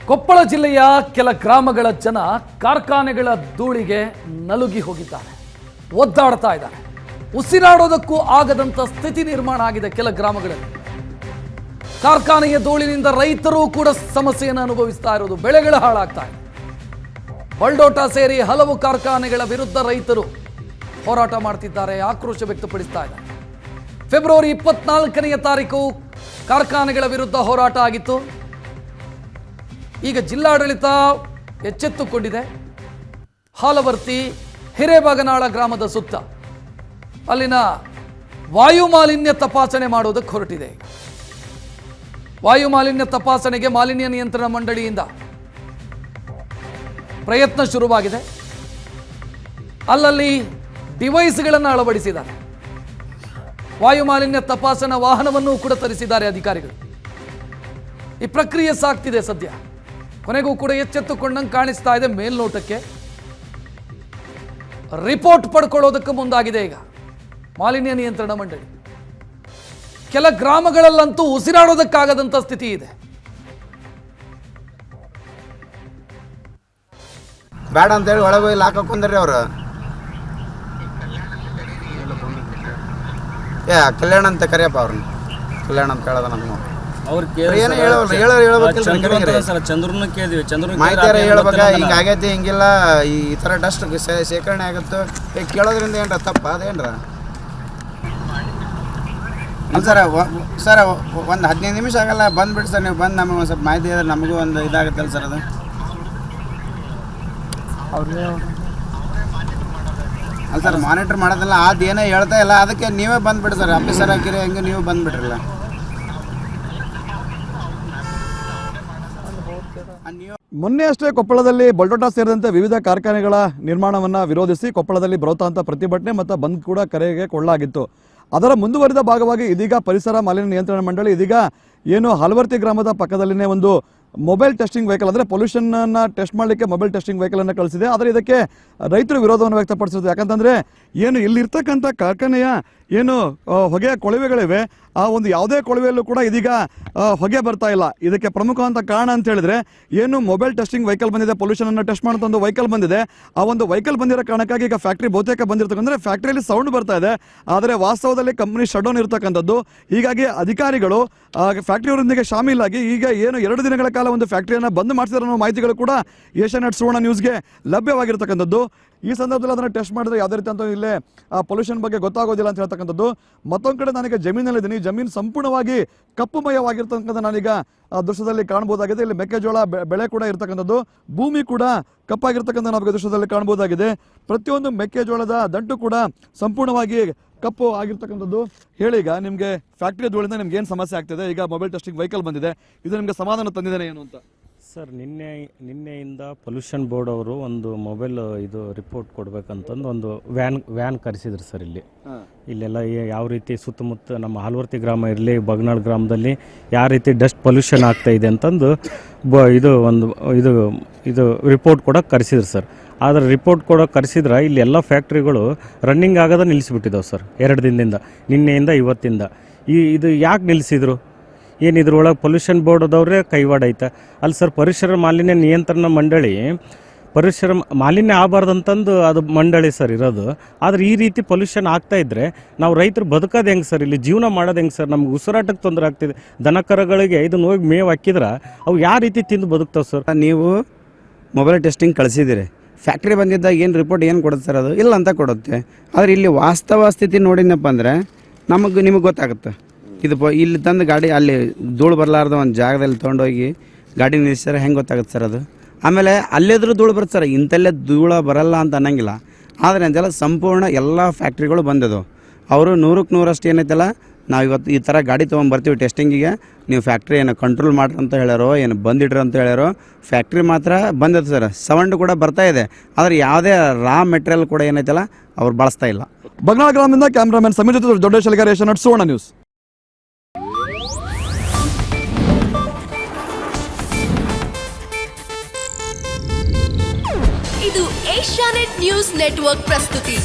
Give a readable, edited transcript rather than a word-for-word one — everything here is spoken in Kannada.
ಕೊಪ್ಪಳ ಜಿಲ್ಲೆಯ ಕೆಲ ಗ್ರಾಮಗಳ ಜನ ಕಾರ್ಖಾನೆಗಳ ಧೂಳಿಗೆ ನಲುಗಿ ಹೋಗಿದ್ದಾರೆ, ಒದ್ದಾಡ್ತಾ ಇದ್ದಾರೆ. ಉಸಿರಾಡೋದಕ್ಕೂ ಆಗದಂತ ಸ್ಥಿತಿ ನಿರ್ಮಾಣ ಆಗಿದೆ ಕೆಲ ಗ್ರಾಮಗಳಲ್ಲಿ. ಕಾರ್ಖಾನೆಯ ಧೂಳಿನಿಂದ ರೈತರು ಕೂಡ ಸಮಸ್ಯೆಯನ್ನು ಅನುಭವಿಸ್ತಾ ಇರೋದು, ಬೆಳೆಗಳು ಹಾಳಾಗ್ತಾ ಇದೆ. ಬಲ್ಡೋಟ ಸೇರಿ ಹಲವು ಕಾರ್ಖಾನೆಗಳ ವಿರುದ್ಧ ರೈತರು ಹೋರಾಟ ಮಾಡ್ತಿದ್ದಾರೆ, ಆಕ್ರೋಶ ವ್ಯಕ್ತಪಡಿಸ್ತಾ ಇದ್ದಾರೆ. ಫೆಬ್ರವರಿ 24ನೇ ತಾರೀಕು ಕಾರ್ಖಾನೆಗಳ ವಿರುದ್ಧ ಹೋರಾಟ ಆಗಿತ್ತು. ಈಗ ಜಿಲ್ಲಾಡಳಿತ ಎಚ್ಚೆತ್ತುಕೊಂಡಿದೆ. ಹಾಲವರ್ತಿ ಹಿರೇಬಗನಾಳ ಗ್ರಾಮದ ಸುತ್ತ ಅಲ್ಲಿನ ವಾಯು ಮಾಲಿನ್ಯ ತಪಾಸಣೆ ಮಾಡೋದಕ್ಕೆ ಹೊರಟಿದೆ. ವಾಯು ಮಾಲಿನ್ಯ ತಪಾಸಣೆಗೆ ಮಾಲಿನ್ಯ ನಿಯಂತ್ರಣ ಮಂಡಳಿಯಿಂದ ಪ್ರಯತ್ನ ಶುರುವಾಗಿದೆ. ಅಲ್ಲಲ್ಲಿ ಡಿವೈಸ್ಗಳನ್ನು ಅಳವಡಿಸಿದ್ದಾರೆ. ವಾಯು ಮಾಲಿನ್ಯ ತಪಾಸಣಾ ವಾಹನವನ್ನು ಕೂಡ ತರಿಸಿದ್ದಾರೆ ಅಧಿಕಾರಿಗಳು. ಈ ಪ್ರಕ್ರಿಯೆ ಸಾಗ್ತಿದೆ ಸದ್ಯ. ಕೊನೆಗೂ ಕೂಡ ಎಚ್ಚೆತ್ತುಕೊಂಡಂಗೆ ಕಾಣಿಸ್ತಾ ಇದೆ. ಮೇಲ್ನೋಟಕ್ಕೆ ರಿಪೋರ್ಟ್ ಪಡ್ಕೊಳ್ಳೋದಕ್ಕೆ ಮುಂದಾಗಿದೆ ಈಗ ಮಾಲಿನ್ಯ ನಿಯಂತ್ರಣ ಮಂಡಳಿ. ಕೆಲ ಗ್ರಾಮಗಳಲ್ಲಂತೂ ಉಸಿರಾಡೋದಕ್ಕಾಗದಂತ ಸ್ಥಿತಿ ಇದೆ. ಬೇಡ ಅಂತೇಳಿ ಒಳಗೆ ಹೋಗಿ ಲಾಕ್ ಹಾಕೊಂಡ್ರಿ ಅವರು. ಕಲ್ಯಾಣ ಅಂತ ಕರಿಯಪ್ಪ ಅವ್ರನ್ನ. ಕಲ್ಯಾಣ ಅಂತ ಹೇಳದ ನಮ್ಮ ಮಾಹಿತಿ ಹೇಳ್ಬೇಕ. ಹಿಂಗ ಆಗೈತಿ, ಹಿಂಗಿಲ್ಲ, ಈ ತರ ಡಸ್ಟ್ ಶೇಖರಣೆ ಆಗುತ್ತೆ ಕೇಳೋದ್ರಿಂದ ಏನ್ರ ತಪ್ಪ ಅದೇನ್ರ? ಸರ್ ಸರ್ ಒಂದು 15 ನಿಮಿಷ ಆಗಲ್ಲ, ಬಂದ್ಬಿಟ್ಟು ಸರ್ ನೀವು ಬಂದು ನಮಗೆ ಒಂದು ಸ್ವಲ್ಪ ಮಾಹಿತಿ ಇದ್ರೆ ನಮಗೂ ಒಂದು ಇದಾಗುತ್ತಲ್ಲ ಸರ್. ಅದು ಅಲ್ಲ ಸರ್, ಮಾನಿಟರ್ ಮಾಡೋದಿಲ್ಲ, ಅದೇನೇ ಹೇಳ್ತಾ ಇಲ್ಲ, ಅದಕ್ಕೆ ನೀವೇ ಬಂದ್ಬಿಡಿ ಸರ್. ಆಫೀಸರ್ ಹಾಕಿರಿ, ಹೆಂಗೆ ನೀವು ಬಂದ್ಬಿಟ್ರಲ್ಲ. ಮೊನ್ನೆ ಅಷ್ಟೇ ಕೊಪ್ಪಳದಲ್ಲಿ ಬಲ್ಡೋಟ ಸೇರಿದಂತೆ ವಿವಿಧ ಕಾರ್ಖಾನೆಗಳ ನಿರ್ಮಾಣವನ್ನು ವಿರೋಧಿಸಿ ಕೊಪ್ಪಳದಲ್ಲಿ ಬೃಹತ್ ಪ್ರತಿಭಟನೆ ಮತ್ತು ಬಂದ್ ಕೂಡ ಕರೆಗೆ ಕೊಳ್ಳಲಾಗಿತ್ತು. ಅದರ ಮುಂದುವರಿದ ಭಾಗವಾಗಿ ಇದೀಗ ಪರಿಸರ ಮಾಲಿನ್ಯ ನಿಯಂತ್ರಣ ಮಂಡಳಿ ಇದೀಗ ಏನು ಹಾಲವರ್ತಿ ಗ್ರಾಮದ ಪಕ್ಕದಲ್ಲಿನೇ ಒಂದು ಮೊಬೈಲ್ ಟೆಸ್ಟಿಂಗ್ ವೆಹಿಕಲ್ ಅಂದರೆ ಪೊಲ್ಯೂಷನ್ನ ಟೆಸ್ಟ್ ಮಾಡಲಿಕ್ಕೆ ಮೊಬೈಲ್ ಟೆಸ್ಟಿಂಗ್ ವೆಹಿಕಲನ್ನು ಕಳಿಸಿದೆ. ಆದರೆ ಇದಕ್ಕೆ ರೈತರು ವಿರೋಧವನ್ನು ವ್ಯಕ್ತಪಡಿಸಿದ್ರು. ಯಾಕಂತಂದರೆ ಏನು ಇಲ್ಲಿರ್ತಕ್ಕಂಥ ಕಾರ್ಖಾನೆಯ ಏನು ಹೊಗೆಯ ಕೊಳವೆಗಳಿವೆ, ಆ ಒಂದು ಯಾವುದೇ ಕೊಳವೆಯಲ್ಲೂ ಕೂಡ ಇದೀಗ ಹೊಗೆ ಬರ್ತಾ ಇಲ್ಲ. ಇದಕ್ಕೆ ಪ್ರಮುಖವಾದ ಕಾರಣ ಅಂತ ಹೇಳಿದ್ರೆ ಏನು ಮೊಬೈಲ್ ಟೆಸ್ಟಿಂಗ್ ವೆಹಿಕಲ್ ಬಂದಿದೆ, ಪೊಲ್ಯೂಷನನ್ನು ಟೆಸ್ಟ್ ಮಾಡುವಂಥ ಒಂದು ವೆಹಿಕಲ್ ಬಂದಿದೆ. ಆ ಒಂದು ವೆಹಿಕಲ್ ಬಂದಿರೋ ಕಾರಣಕ್ಕಾಗಿ ಈಗ ಫ್ಯಾಕ್ಟ್ರಿ ಬಹುತೇಕ ಬಂದಿರ್ತಕ್ಕಂಥ ಫ್ಯಾಕ್ಟ್ರಿಯಲ್ಲಿ ಸೌಂಡ್ ಬರ್ತಾ ಇದೆ. ಆದರೆ ವಾಸ್ತವದಲ್ಲಿ ಕಂಪನಿ ಶಟ್ ಡೌನ್ ಇರತಕ್ಕಂಥದ್ದು. ಹೀಗಾಗಿ ಅಧಿಕಾರಿಗಳು ಫ್ಯಾಕ್ಟ್ರಿಯವರೊಂದಿಗೆ ಶಾಮೀಲಾಗಿ ಈಗ ಏನು 2 ದಿನಗಳ ಕಾಲ ಒಂದು ಫ್ಯಾಕ್ಟ್ರಿಯನ್ನು ಬಂದ್ ಮಾಡಿಸಿರೋ ಅನ್ನೋ ಮಾಹಿತಿಗಳು ಕೂಡ ಏಷ್ಯಾನೆಟ್ ಸುವರ್ಣ ನ್ಯೂಸ್ಗೆ ಲಭ್ಯವಾಗಿರ್ತಕ್ಕಂಥದ್ದು. ಈ ಸಂದರ್ಭದಲ್ಲಿ ಅದನ್ನು ಟೆಸ್ಟ್ ಮಾಡಿದ್ರೆ ಯಾವುದೇ ರೀತಿ ಅಂತ ಇಲ್ಲೇ ಆ ಪೊಲ್ಯೂಷನ್ ಬಗ್ಗೆ ಗೊತ್ತಾಗೋದಿಲ್ಲ ಅಂತ ಹೇಳ್ತಕ್ಕಂಥದ್ದು. ಮತ್ತೊಂದು ಕಡೆ ನಾನೀಗ ಜಮೀನಲ್ಲಿದ್ದೀನಿ. ಜಮೀನು ಸಂಪೂರ್ಣವಾಗಿ ಕಪ್ಪುಮಯವಾಗಿರ್ತಕ್ಕಂಥದ್ದು ನಾನೀಗ ದೃಶ್ಯದಲ್ಲಿ ಕಾಣಬಹುದಾಗಿದೆ. ಇಲ್ಲಿ ಮೆಕ್ಕೆಜೋಳ ಬೆಳೆ ಕೂಡ ಇರ್ತಕ್ಕಂಥದ್ದು, ಭೂಮಿ ಕೂಡ ಕಪ್ಪಾಗಿರ್ತಕ್ಕಂಥ ನಾವು ದೃಶ್ಯದಲ್ಲಿ ಕಾಣಬಹುದಾಗಿದೆ. ಪ್ರತಿಯೊಂದು ಮೆಕ್ಕೆಜೋಳದ ದಂಟು ಕೂಡ ಸಂಪೂರ್ಣವಾಗಿ ಕಪ್ಪು ಆಗಿರ್ತಕ್ಕಂಥದ್ದು. ಹೇಳೀಗ ನಿಮಗೆ ಫ್ಯಾಕ್ಟ್ರಿ ಧೂಳಿಂದ ನಿಮ್ಗೆ ಏನು ಸಮಸ್ಯೆ ಆಗ್ತಿದೆ? ಈಗ ಮೊಬೈಲ್ ಟೆಸ್ಟಿಂಗ್ ವೆಹಿಕಲ್ ಬಂದಿದೆ, ಇದು ನಿಮಗೆ ಸಮಾಧಾನ ತಂದಿದ್ದೇನೆ ಏನು ಅಂತ? ಸರ್, ನಿನ್ನೆಯಿಂದ ಪೊಲ್ಯೂಷನ್ ಬೋರ್ಡ್ ಅವರು ಒಂದು ಮೊಬೈಲ್ ಇದು ರಿಪೋರ್ಟ್ ಕೊಡ್ಬೇಕಂತಂದು ಒಂದು ವ್ಯಾನ್ ಕರೆಸಿದ್ರು ಸರ್. ಇಲ್ಲೆಲ್ಲ ಯಾವ ರೀತಿ ಸುತ್ತಮುತ್ತ ನಮ್ಮ ಹಾಲವರ್ತಿ ಗ್ರಾಮ ಇರಲಿ, ಬಗನಾಳ್ ಗ್ರಾಮದಲ್ಲಿ ಯಾವ ರೀತಿ ಡಸ್ಟ್ ಪೊಲ್ಯೂಷನ್ ಆಗ್ತಾ ಇದೆ ಅಂತಂದು ಇದು ರಿಪೋರ್ಟ್ ಕೊಡೋಕೆ ಕರೆಸಿದ್ರು ಸರ್. ಆದರೆ ರಿಪೋರ್ಟ್ ಕೊಡೋಕೆ ಕರೆಸಿದ್ರೆ ಇಲ್ಲಿ ಎಲ್ಲ ಫ್ಯಾಕ್ಟ್ರಿಗಳು ರನ್ನಿಂಗ್ ಆಗೋದ ನಿಲ್ಲಿಸಿಬಿಟ್ಟಿದ್ದಾವೆ ಸರ್. 2 ದಿನದಿಂದ, ನಿನ್ನೆಯಿಂದ ಇವತ್ತಿಂದ. ಇದು ಯಾಕೆ ನಿಲ್ಲಿಸಿದ್ರು? ಏನು ಇದ್ರೊಳಗೆ ಪೊಲ್ಯೂಷನ್ ಬೋರ್ಡ್ದವ್ರೆ ಕೈವಾಡ ಐತೆ ಅಲ್ಲಿ ಸರ್. ಪರಿಸರ ಮಾಲಿನ್ಯ ನಿಯಂತ್ರಣ ಮಂಡಳಿ ಪರಿಸರ ಮಾಲಿನ್ಯ ಆಗಬಾರ್ದಂತಂದು ಅದು ಮಂಡಳಿ ಸರ್ ಇರೋದು. ಆದರೆ ಈ ರೀತಿ ಪೊಲ್ಯೂಷನ್ ಆಗ್ತಾಯಿದ್ರೆ ನಾವು ರೈತರು ಬದುಕೋದು ಹೆಂಗೆ ಸರ್? ಇಲ್ಲಿ ಜೀವನ ಮಾಡೋದು ಹೆಂಗೆ ಸರ್? ನಮ್ಗೆ ಉಸಿರಾಟಕ್ಕೆ ತೊಂದರೆ ಆಗ್ತಿದೆ. ದನಕರಗಳಿಗೆ ಇದನ್ನ ಹೋಗಿ ಮೇವು ಹಾಕಿದ್ರೆ ಅವು ಯಾವ ರೀತಿ ತಿಂದು ಬದುಕ್ತಾವೆ ಸರ್? ನೀವು ಮೊಬೈಲ್ ಟೆಸ್ಟಿಂಗ್ ಕಳಿಸಿದ್ದೀರಿ, ಫ್ಯಾಕ್ಟ್ರಿ ಬಂದಿದ್ದಾಗ ಏನು ರಿಪೋರ್ಟ್ ಏನು ಕೊಡುತ್ತೆ ಸರ್? ಅದು ಇಲ್ಲ ಅಂತ ಕೊಡುತ್ತೆ. ಆದರೆ ಇಲ್ಲಿ ವಾಸ್ತವ ಸ್ಥಿತಿ ನೋಡಿನಪ್ಪ ಅಂದರೆ ನಿಮಗೆ ಗೊತ್ತಾಗುತ್ತೆ. ಇದು ಇಲ್ಲಿ ತಂದು ಗಾಡಿ ಅಲ್ಲಿ ಧೂಳು ಬರಲಾರ್ದ ಒಂದು ಜಾಗದಲ್ಲಿ ತೊಗೊಂಡೋಗಿ ಗಾಡಿ ನಿಲ್ಲಿಸಿದ್ರೆ ಹೆಂಗೆ ಗೊತ್ತಾಗುತ್ತೆ ಸರ್? ಅದು ಆಮೇಲೆ ಅಲ್ಲೇದ್ರೂ ಧೂಳು ಬರುತ್ತೆ ಸರ್. ಇಂಥಲ್ಲೇ ಧೂಳು ಬರಲ್ಲ ಅಂತ ಅನ್ನಂಗಿಲ್ಲ. ಆದರೆ ಅಂತೆಲ್ಲ ಸಂಪೂರ್ಣ ಎಲ್ಲ ಫ್ಯಾಕ್ಟ್ರಿಗಳು ಬಂದದು. ಅವರು 100ಕ್ಕೆ 100 ಏನೈತಲ್ಲ, ನಾವು ಇವತ್ತು ಈ ಥರ ಗಾಡಿ ತೊಗೊಂಬರ್ತೀವಿ ಟೆಸ್ಟಿಂಗಿಗೆ, ನೀವು ಫ್ಯಾಕ್ಟ್ರಿ ಏನು ಕಂಟ್ರೋಲ್ ಮಾಡ್ರಿ ಅಂತ ಹೇಳ್ಯಾರೋ, ಏನು ಬಂದಿಡ್ರಿ ಅಂತ ಹೇಳ್ಯಾರೋ. ಫ್ಯಾಕ್ಟ್ರಿ ಮಾತ್ರ ಬಂದದ್ದು ಸರ್. ಸೌಂಡ್ ಕೂಡ ಬರ್ತಾ ಇದೆ, ಆದರೆ ಯಾವುದೇ ರಾ ಮೆಟೀರಿಯಲ್ ಕೂಡ ಏನೈತಲ್ಲ ಅವ್ರು ಬಳಸ್ತಾ ಇಲ್ಲ. ಬಗನಾಳ್ ಗ್ರಾಮದಿಂದ ಕ್ಯಾಮ್ರಾಮನ್ ಸಮೀರ್ ಜೊತೆ ದೊಡ್ಡ ಶಲಿಗಾರ್, ಏಷ್ಯಾನೆಟ್ ಸುವರ್ಣ ನ್ಯೂಸ್. ಇದು ಏಷ್ಯಾನೆಟ್ ನ್ಯೂಸ್ ನೆಟ್ವರ್ಕ್ ಪ್ರಸ್ತುತಿ.